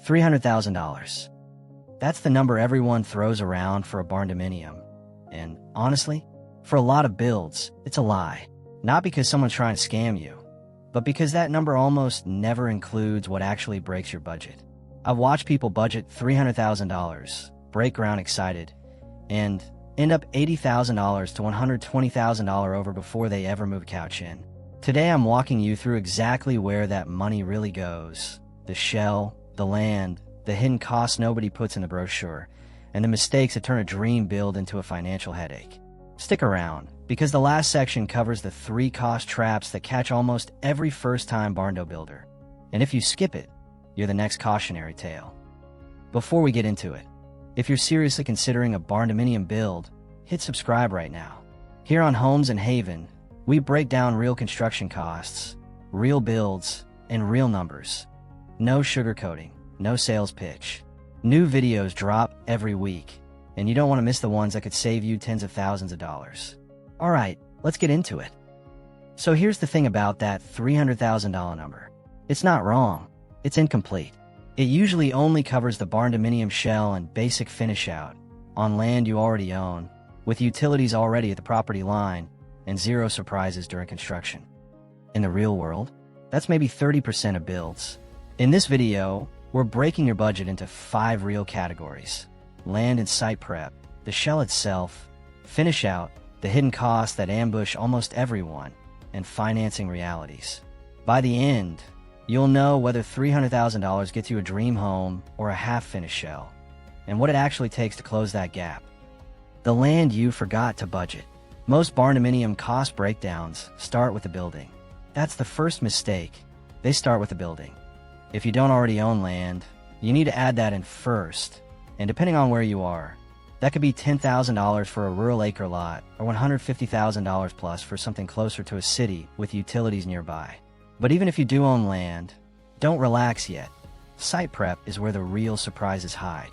$300,000. That's the number everyone throws around for a barndominium. And honestly, for a lot of builds, it's a lie. Not because someone's trying to scam you, but because that number almost never includes what actually breaks your budget. I've watched people budget $300,000, break ground excited, and end up $80,000 to $120,000 over before they ever move a couch in. Today I'm walking you through exactly where that money really goes. The shell, the land, the hidden costs nobody puts in the brochure, and the mistakes that turn a dream build into a financial headache. Stick around, because the last section covers the 3 cost traps that catch almost every first-time barndo builder. And if you skip it, you're the next cautionary tale. Before we get into it, if you're seriously considering a barndominium build, hit subscribe right now. Here on Homes and Haven, we break down real construction costs, real builds, and real numbers. No sugarcoating, no sales pitch. New videos drop every week, and you don't want to miss the ones that could save you tens of thousands of dollars. Alright, let's get into it. So here's the thing about that $300,000 number. It's not wrong, it's incomplete. It usually only covers the barndominium shell and basic finish out, on land you already own, with utilities already at the property line, and 0 surprises during construction. In the real world, that's maybe 30% of builds. In this video, we're breaking your budget into 5 real categories: land and site prep, the shell itself, finish out, the hidden costs that ambush almost everyone, and financing realities. By the end, you'll know whether $300,000 gets you a dream home or a half-finished shell, and what it actually takes to close that gap. The land you forgot to budget. Most barndominium cost breakdowns start with the building. That's the first mistake. They start with the building. If you don't already own land, you need to add that in first, and depending on where you are, that could be $10,000 for a rural acre lot or $150,000 plus for something closer to a city with utilities nearby. But even if you do own land, don't relax yet. Site prep is where the real surprises hide.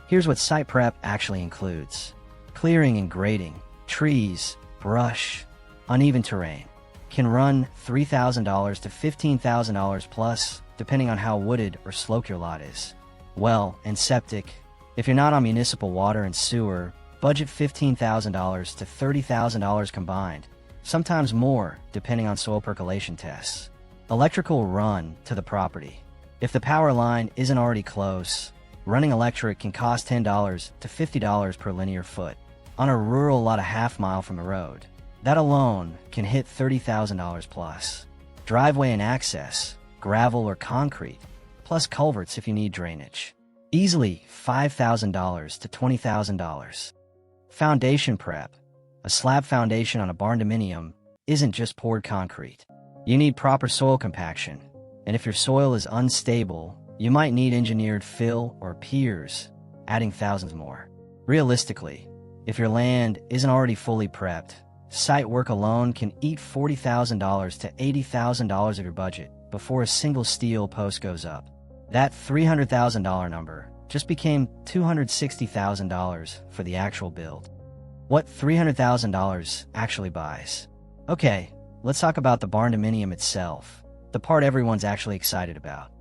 Here's what site prep actually includes: clearing and grading, trees, brush, uneven terrain. Can run $3,000 to $15,000 plus, depending on how wooded or sloped your lot is. Well, and septic. If you're not on municipal water and sewer, budget $15,000 to $30,000 combined, sometimes more, depending on soil percolation tests. Electrical run to the property. If the power line isn't already close, running electric can cost $10 to $50 per linear foot. On a rural lot a half-mile from the road, that alone can hit $30,000 plus. Driveway and access, gravel or concrete, plus culverts if you need drainage. Easily $5,000 to $20,000. Foundation prep. A slab foundation on a barndominium isn't just poured concrete. You need proper soil compaction, and if your soil is unstable, you might need engineered fill or piers, adding thousands more. Realistically, if your land isn't already fully prepped, site work alone can eat $40,000 to $80,000 of your budget before a single steel post goes up. That $300,000 number just became $260,000 for the actual build. What $300,000 actually buys? Okay, let's talk about the barndominium itself, the part everyone's actually excited about.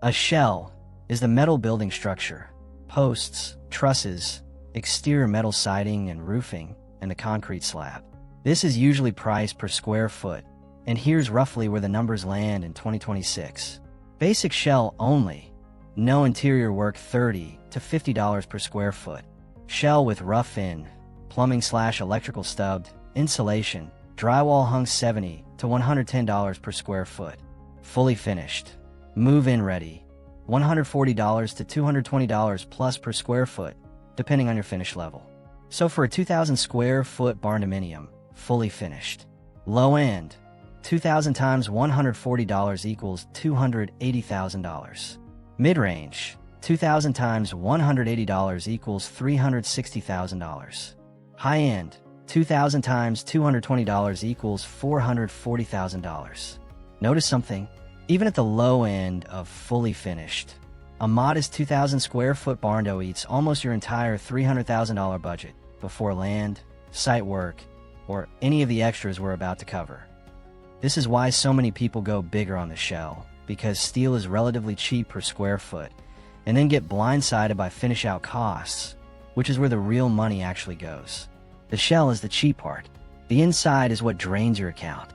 A shell is the metal building structure: posts, trusses, exterior metal siding and roofing, and the concrete slab. This is usually priced per square foot, and here's roughly where the numbers land in 2026. Basic shell only. No interior work, $30 to $50 per square foot. Shell with rough in, plumbing/electrical stubbed, insulation, drywall hung, $70 to $110 per square foot. Fully finished, move-in ready, $140 to $220 plus per square foot, depending on your finish level. So for a 2,000 square foot barndominium, fully finished. Low end, 2,000 times $140 equals $280,000. Mid-range, 2,000 times $180 equals $360,000. High end, 2,000 times $220 equals $440,000. Notice something? Even at the low end of fully finished, a modest 2,000 square foot barndo eats almost your entire $300,000 budget before land, site work, or any of the extras we're about to cover. This is why so many people go bigger on the shell, because steel is relatively cheap per square foot, and then get blindsided by finish-out costs, which is where the real money actually goes. The shell is the cheap part. The inside is what drains your account,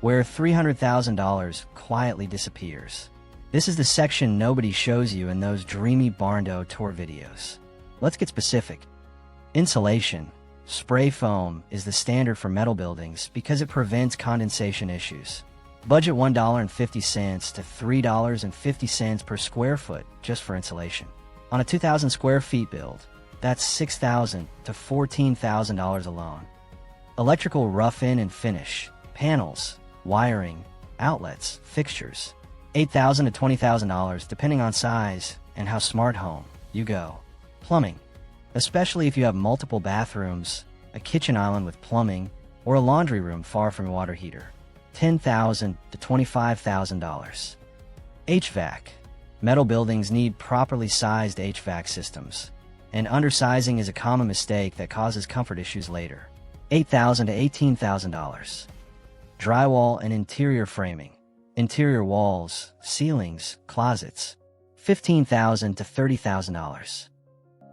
where $300,000 quietly disappears. This is the section nobody shows you in those dreamy Barndo tour videos. Let's get specific. Insulation. Spray foam is the standard for metal buildings because it prevents condensation issues. Budget $1.50 to $3.50 per square foot just for insulation. On a 2,000 square feet build, that's $6,000 to $14,000 alone. Electrical rough-in and finish, panels, wiring, outlets, fixtures, $8,000 to $20,000 depending on size and how smart home you go. Plumbing, especially if you have multiple bathrooms, a kitchen island with plumbing, or a laundry room far from a water heater, $10,000 to $25,000. HVAC, metal buildings need properly sized HVAC systems, and undersizing is a common mistake that causes comfort issues later. $8,000 to $18,000. Drywall and interior framing, interior walls, ceilings, closets, $15,000 to $30,000.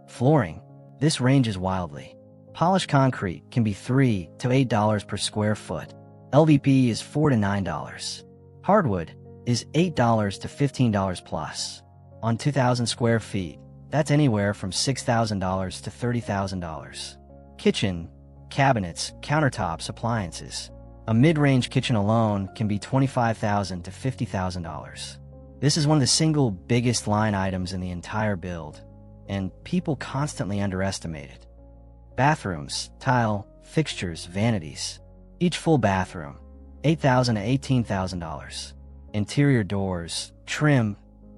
Flooring, this ranges wildly. Polished concrete can be $3 to $8 per square foot. LVP is $4 to $9. Hardwood is $8 to $15 plus. On 2,000 square feet, that's anywhere from $6,000 to $30,000. Kitchen, cabinets, countertops, appliances. A mid-range kitchen alone can be $25,000 to $50,000. This is one of the single biggest line items in the entire build, and people constantly underestimate it. Bathrooms, tile, fixtures, vanities. Each full bathroom, $8,000 to $18,000. Interior doors, trim,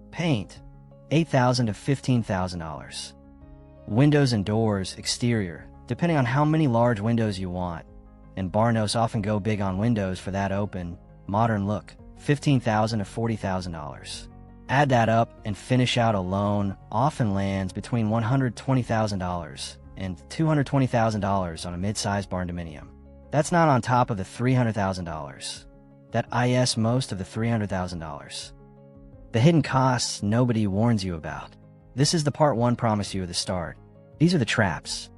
paint, $8,000 to $15,000. Windows and doors, exterior, depending on how many large windows you want, and Barnos often go big on windows for that open, modern look, $15,000 to $40,000. Add that up and finish out alone often lands between $120,000 and $220,000 on a mid-sized barndominium. That's not on top of the $300,000. That is most of the $300,000. The hidden costs nobody warns you about. This is the part one promised you at the start. These are the traps.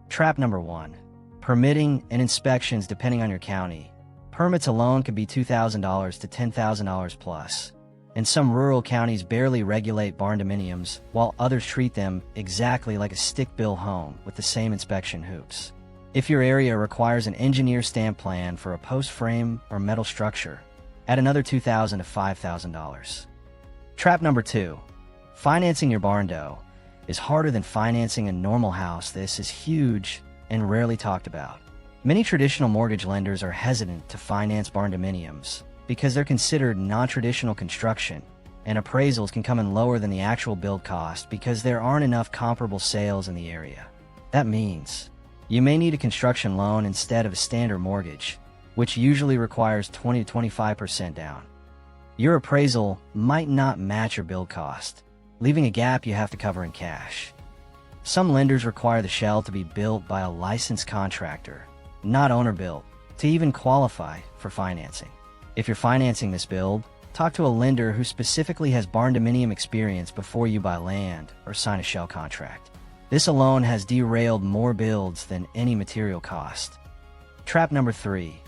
Trap number one, permitting and inspections depending on your county. Permits alone could be $2,000 to $10,000 plus. And some rural counties barely regulate barndominiums, while others treat them exactly like a stick-built home with the same inspection hoops. If your area requires an engineer stamp plan for a post frame or metal structure, add another $2,000 to $5,000. Trap number two, financing your barndo is harder than financing a normal house. This is huge and rarely talked about. Many traditional mortgage lenders are hesitant to finance barndominiums because they're considered non-traditional construction, and appraisals can come in lower than the actual build cost because there aren't enough comparable sales in the area. That means you may need a construction loan instead of a standard mortgage, which usually requires 20 to 25% down. Your appraisal might not match your build cost, leaving a gap you have to cover in cash. Some lenders require the shell to be built by a licensed contractor, not owner-built, to even qualify for financing. If you're financing this build, talk to a lender who specifically has barndominium experience before you buy land or sign a shell contract. This alone has derailed more builds than any material cost. Trap number three,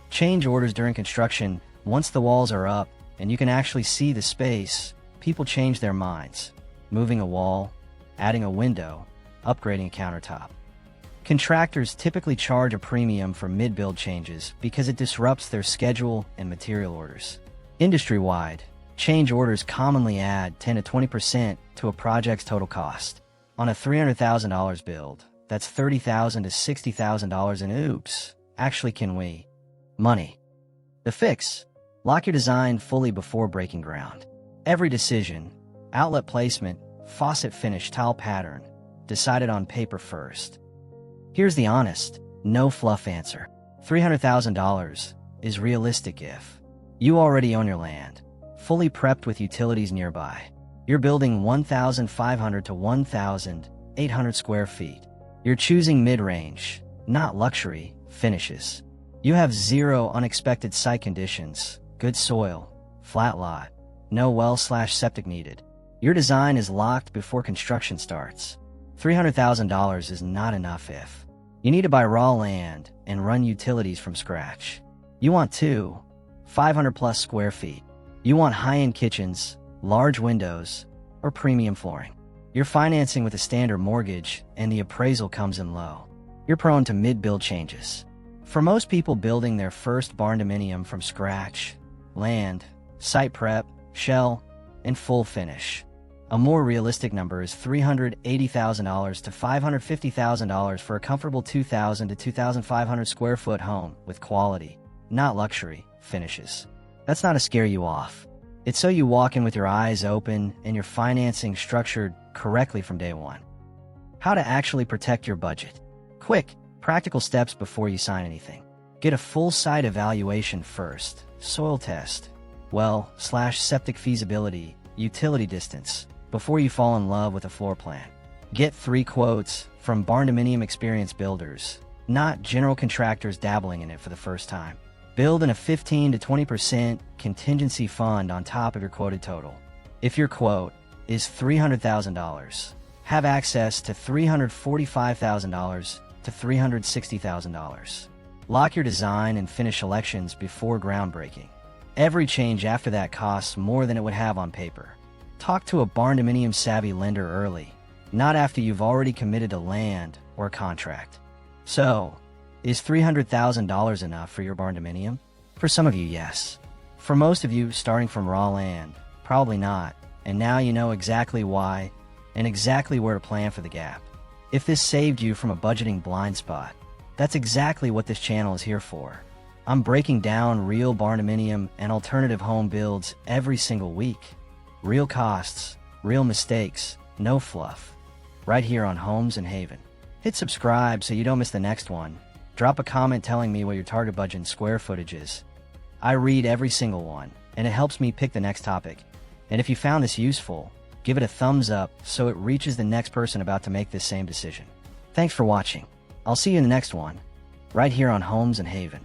change orders during construction. Once the walls are up and you can actually see the space, people change their minds, moving a wall, adding a window, upgrading a countertop. Contractors typically charge a premium for mid-build changes because it disrupts their schedule and material orders. Industry-wide, change orders commonly add 10 to 20% to a project's total cost. On a $300,000 build, that's $30,000 to $60,000 in oops. Actually, can we? Money. The fix. Lock your design fully before breaking ground. Every decision, outlet placement, faucet finish, tile pattern, decided on paper first. Here's the honest, no fluff answer. $300,000 is realistic if you already own your land, fully prepped with utilities nearby. You're building 1,500 to 1,800 square feet. You're choosing mid-range, not luxury, finishes. You have zero unexpected site conditions, good soil, flat lot, no well/septic needed. Your design is locked before construction starts. $300,000 is not enough if you need to buy raw land and run utilities from scratch. You want 500 plus square feet. You want high-end kitchens, large windows, or premium flooring. You're financing with a standard mortgage and the appraisal comes in low. You're prone to mid-build changes. For most people building their first barndominium from scratch, land, site prep, shell, and full finish, a more realistic number is $380,000 to $550,000 for a comfortable 2,000 to 2,500 square foot home with quality, not luxury, finishes. That's not to scare you off. It's so you walk in with your eyes open and your financing structured correctly from day one. How to actually protect your budget. Quick, practical steps before you sign anything. Get a full site evaluation first. Soil test, well/septic feasibility, utility distance, before you fall in love with a floor plan. Get 3 quotes from barndominium experienced builders, not general contractors dabbling in it for the first time. Build in a 15 to 20% contingency fund on top of your quoted total. If your quote is $300,000, have access to $345,000 to $360,000. Lock your design and finish elections before groundbreaking. Every change after that costs more than it would have on paper. Talk to a barndominium savvy lender early, not after you've already committed to land or a contract. So, is $300,000 enough for your barndominium? For some of you, yes. For most of you, starting from raw land, probably not, and now you know exactly why and exactly where to plan for the gap. If this saved you from a budgeting blind spot, that's exactly what this channel is here for. I'm breaking down real barndominium and alternative home builds every single week. Real costs, real mistakes, no fluff. Right here on Homes and Haven. Hit subscribe so you don't miss the next one. Drop a comment telling me what your target budget and square footage is. I read every single one, and it helps me pick the next topic. And if you found this useful, give it a thumbs up so it reaches the next person about to make this same decision. Thanks for watching. I'll see you in the next one, right here on Homes and Haven.